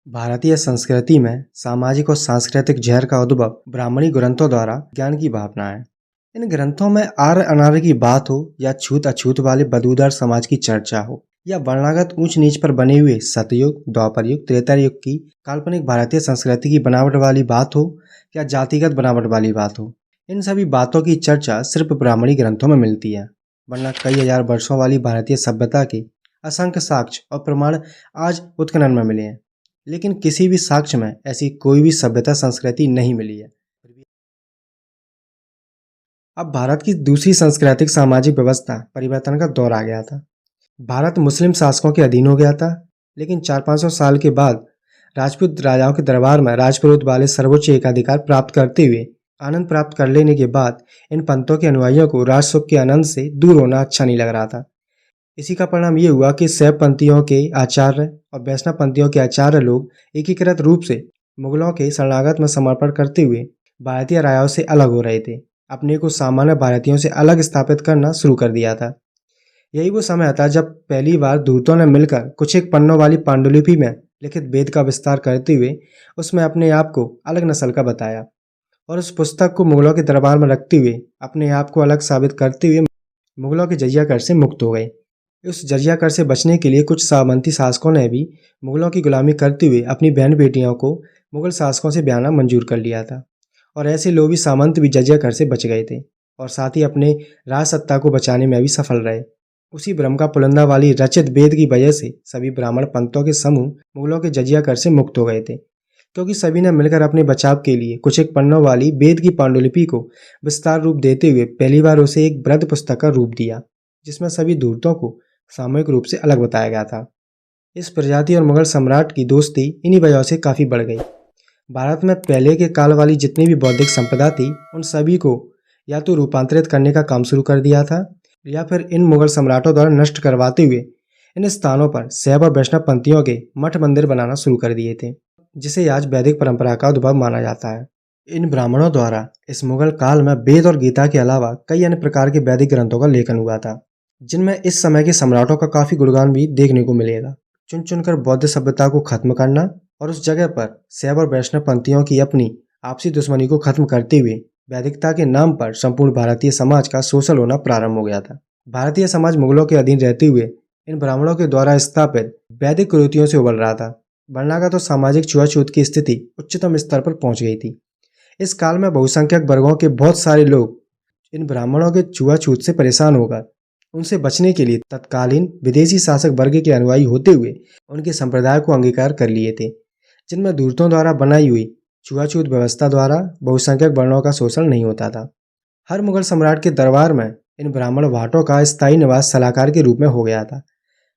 भारतीय संस्कृति में सामाजिक और सांस्कृतिक जहर का उद्भव ब्राह्मणी ग्रंथों द्वारा ज्ञान की भावना है। इन ग्रंथों में आर्य अनार्य की बात हो या छूत अछूत वाले बदूदार समाज की चर्चा हो या वर्णागत ऊंच नीच पर बने हुए सतयुग, द्वापर युग, त्रेता युग की काल्पनिक भारतीय संस्कृति की बनावट वाली बात हो या जातिगत बनावट वाली बात हो, इन सभी बातों की चर्चा सिर्फ ब्राह्मणी ग्रंथों में मिलती है। वरना कई हजार वर्षों वाली भारतीय सभ्यता के असंख्य साक्ष्य और प्रमाण आज उत्खनन में मिले हैं, लेकिन किसी भी साक्ष्य में ऐसी कोई भी सभ्यता संस्कृति नहीं मिली है। अब भारत की दूसरी सांस्कृतिक सामाजिक व्यवस्था परिवर्तन का दौर आ गया था। भारत मुस्लिम शासकों के अधीन हो गया था, लेकिन 400-500 साल के बाद राजपूत राजाओं के दरबार में राजपुरोहित वाले सर्वोच्च एकाधिकार प्राप्त करते हुए आनंद प्राप्त कर लेने के बाद इन पंथों के अनुयायियों को राजसुख के आनंद से दूर होना अच्छा नहीं लग रहा था। इसी का परिणाम ये हुआ कि शैव पंथियों के आचार्य और वैष्णव पंथियों के आचार्य लोग एकीकृत रूप से मुगलों के शरणागत में समर्पण करते हुए भारतीय राजाओं से अलग हो रहे थे। अपने को सामान्य भारतीयों से अलग स्थापित करना शुरू कर दिया था। यही वो समय था जब पहली बार दूतों ने मिलकर कुछ एक पन्नों वाली पांडुलिपि में लिखित वेद का विस्तार करते हुए उसमें अपने आप को अलग नस्ल का बताया और उस पुस्तक को मुगलों के दरबार में रखते हुए अपने आप को अलग साबित करते हुए मुगलों के जजिया कर से मुक्त हो गए। उस जजिया कर से बचने के लिए कुछ सामंती शासकों ने भी मुगलों की गुलामी करते हुए अपनी बहन बेटियों को मुगल शासकों से ब्याहना मंजूर कर लिया था और ऐसे लोभी सामंत भी जजिया कर से बच गए थे और साथ ही अपने राज सत्ता को बचाने में भी सफल रहे। उसी भ्रम का पुलंदा वाली रचित वेद की वजह से सभी ब्राह्मण पंथों के समूह मुगलों के जजिया कर से मुक्त हो गए थे, क्योंकि सभी ने मिलकर अपने बचाव के लिए कुछ एक पन्नों वाली वेद की पांडुलिपि को विस्तार रूप देते हुए पहली बार उसे एक वृद्ध पुस्तक का रूप दिया, जिसमें सभी धूर्तों को सामूहिक रूप से अलग बताया गया था। इस प्रजाति और मुगल सम्राट की दोस्ती इन्हीं वजह से काफी बढ़ गई। भारत में पहले के काल वाली जितनी भी बौद्धिक संपदा थी, उन सभी को या तो रूपांतरित करने का काम शुरू कर दिया था या फिर इन मुगल सम्राटों द्वारा नष्ट करवाते हुए इन स्थानों पर शैव और वैष्णव पंथियों के मठ मंदिर बनाना शुरू कर दिए थे, जिसे आज वैदिक परंपरा का उद्भव माना जाता है। इन ब्राह्मणों द्वारा इस मुगल काल में वेद और गीता के अलावा कई अन्य प्रकार के वैदिक ग्रंथों का लेखन हुआ था, जिनमें इस समय के सम्राटों का काफी गुणगान भी देखने को मिलेगा। चुन चुनकर बौद्ध सभ्यता को खत्म करना और उस जगह पर शैव और वैष्णव पंथियों की अपनी आपसी दुश्मनी को खत्म करते हुए वैदिकता के नाम पर संपूर्ण भारतीय समाज का शोषण होना प्रारंभ हो गया था। भारतीय समाज मुगलों के अधीन रहते हुए इन ब्राह्मणों के द्वारा स्थापित वैदिक कुरीतियों से उबल रहा था। वर्णागत और सामाजिक छुआछूत की स्थिति उच्चतम स्तर पर पहुंच गई थी। इस काल में बहुसंख्यक वर्गों के बहुत सारे लोग इन ब्राह्मणों के छुआछूत से परेशान होकर उनसे बचने के लिए तत्कालीन विदेशी शासक वर्ग के अनुयायी होते हुए उनके संप्रदाय को अंगीकार कर लिए थे, जिनमें दूतों द्वारा बनाई हुई छुआछूत व्यवस्था द्वारा बहुसंख्यक वर्णों का शोषण नहीं होता था। हर मुगल सम्राट के दरबार में इन ब्राह्मण भाटों का स्थायी निवास सलाहकार के रूप में हो गया था।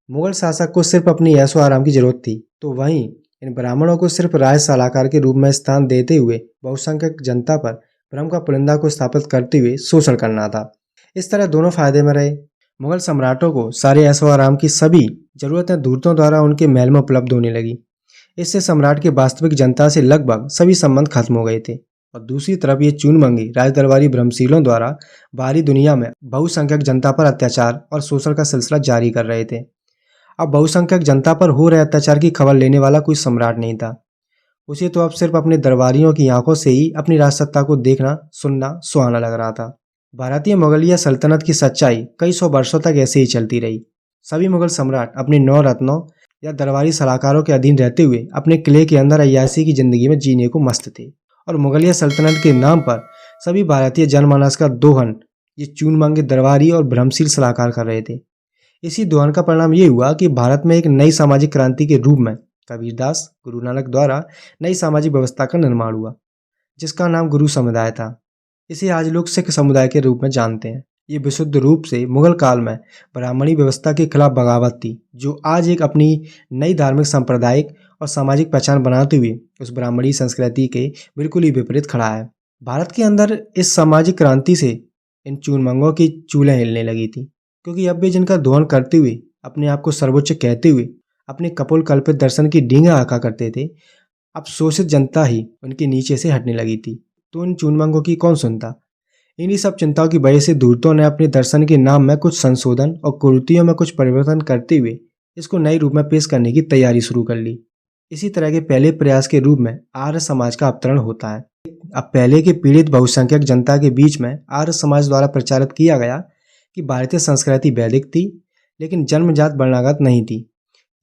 मुगल शासक को सिर्फ अपनी ऐशो आराम की जरूरत थी, तो वहीं इन ब्राह्मणों को सिर्फ राज सलाहकार के रूप में स्थान देते हुए बहुसंख्यक जनता पर भ्रम का पुलिंदा को स्थापित करते हुए शोषण करना था। इस तरह दोनों फायदे में रहे। मुगल सम्राटों को सारे ऐशो आराम की सभी जरूरतें दूतों द्वारा उनके महल में उपलब्ध होने लगी। इससे सम्राट के वास्तविक जनता से लगभग सभी संबंध खत्म हो गए थे और दूसरी तरफ ये चूनमंगी राजदरबारी भ्रमशीलों द्वारा बाहरी दुनिया में बहुसंख्यक जनता पर अत्याचार और शोषण का सिलसिला जारी कर रहे थे। अब बहुसंख्यक जनता पर हो रहे अत्याचार की खबर लेने वाला कोई सम्राट नहीं था। उसे तो अब सिर्फ अपने दरबारियों की आंखों से ही अपनी राजसत्ता को देखना सुनना सुहाना लग रहा था। भारतीय मुगलिया सल्तनत की सच्चाई कई सौ वर्षों तक ऐसे ही चलती रही। सभी मुगल सम्राट अपने 9 रत्नों या दरबारी सलाहकारों के अधीन रहते हुए अपने किले के अंदर अय्याशी की जिंदगी में जीने को मस्त थे और मुगलिया सल्तनत के नाम पर सभी भारतीय जनमानस का दोहन ये चूनमंगे दरबारी और भ्रमशील सलाहकार कर रहे थे। इसी दोहन का परिणाम ये हुआ कि भारत में एक नई सामाजिक क्रांति के रूप में कबीरदास गुरु नानक द्वारा नई सामाजिक व्यवस्था का निर्माण हुआ, जिसका नाम गुरु समुदाय था। इसे आज लोग सिख समुदाय के रूप में जानते हैं। ये विशुद्ध रूप से मुगल काल में ब्राह्मणी व्यवस्था के खिलाफ बगावत थी, जो आज एक अपनी नई धार्मिक सांप्रदायिक और सामाजिक पहचान बनाते हुए उस ब्राह्मणी संस्कृति के बिल्कुल ही विपरीत खड़ा है। भारत के अंदर इस सामाजिक क्रांति से इन चूनमंगों की चूल्हें हिलने लगी थी, क्योंकि अब भी जिनका दोहन करते हुए अपने आप को सर्वोच्च कहते हुए अपने कपोल कल्पित दर्शन की डींगा हाका करते थे, अब शोषित जनता ही उनके नीचे से हटने लगी थी। तो इन चूनमंगों की कौन सुनता। इन्हीं सब चिंताओं की वजह से दूतों ने अपने दर्शन के नाम में कुछ संशोधन और कुरीतियों में कुछ परिवर्तन करते हुए इसको नए रूप में पेश करने की तैयारी शुरू कर ली। इसी तरह के पहले प्रयास के रूप में आर्य समाज का अवतरण होता है। अब पहले के पीड़ित बहुसंख्यक जनता के बीच में आर्य समाज द्वारा प्रचारित किया गया कि भारतीय संस्कृति वैदिक थी, लेकिन जन्मजात वर्णागत नहीं थी।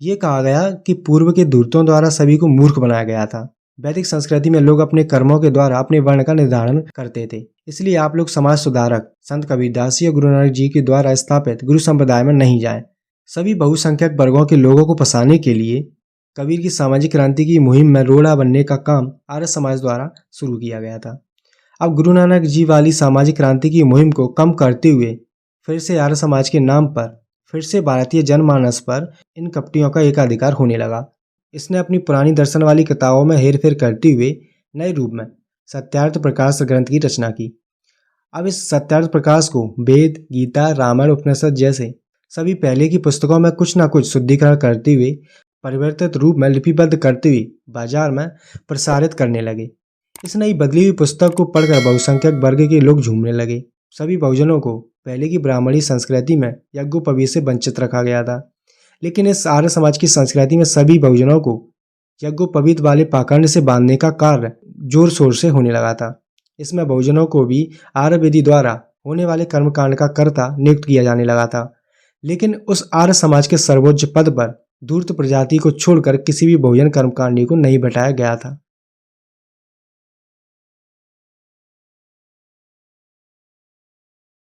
ये कहा गया कि पूर्व के दूतों द्वारा सभी को मूर्ख बनाया गया था। वैदिक संस्कृति में लोग अपने कर्मों के द्वारा अपने वर्ण का निर्धारण करते थे, इसलिए आप लोग समाज सुधारक संत कबीरदास जी या गुरु नानक जी के द्वारा स्थापित गुरु संप्रदाय में नहीं जाएं। सभी बहुसंख्यक वर्गों के लोगों को फंसाने के लिए कबीर की सामाजिक क्रांति की मुहिम में रोड़ा बनने का काम आर्य समाज द्वारा शुरू किया गया था। अब गुरु नानक जी वाली सामाजिक क्रांति की मुहिम को कम करते हुए फिर से आर्य समाज के नाम पर फिर से भारतीय जनमानस पर इन कपटियों का एकाधिकार होने लगा। इसने अपनी पुरानी दर्शन वाली किताबों में हेरफेर करते हुए नए रूप में सत्यार्थ प्रकाश ग्रंथ की रचना की। अब इस सत्यार्थ प्रकाश को वेद, गीता, रामायण, उपनिषद जैसे सभी पहले की पुस्तकों में कुछ न कुछ शुद्धिकरण करते हुए परिवर्तित रूप में लिपिबद्ध करते हुए बाजार में प्रसारित करने लगे। इस नई बदली हुई पुस्तक को पढ़कर बहुसंख्यक वर्ग के लोग झूमने लगे। सभी बहुजनों को पहले की ब्राह्मणी संस्कृति में यज्ञोपवीत से वंचित रखा गया था, लेकिन इस आर्य समाज की संस्कृति में सभी बहुजनों को यज्ञोपवीत वाले पाखंड से बांधने का कार्य जोर शोर से होने लगा था। इसमें बहुजनों को भी आर्य विधि द्वारा होने वाले कर्मकांड का कर्ता नियुक्त किया जाने लगा था, लेकिन उस आर्य समाज के सर्वोच्च पद पर धूर्त प्रजाति को छोड़कर किसी भी बहुजन कर्मकांडी को नहीं बैठाया गया था।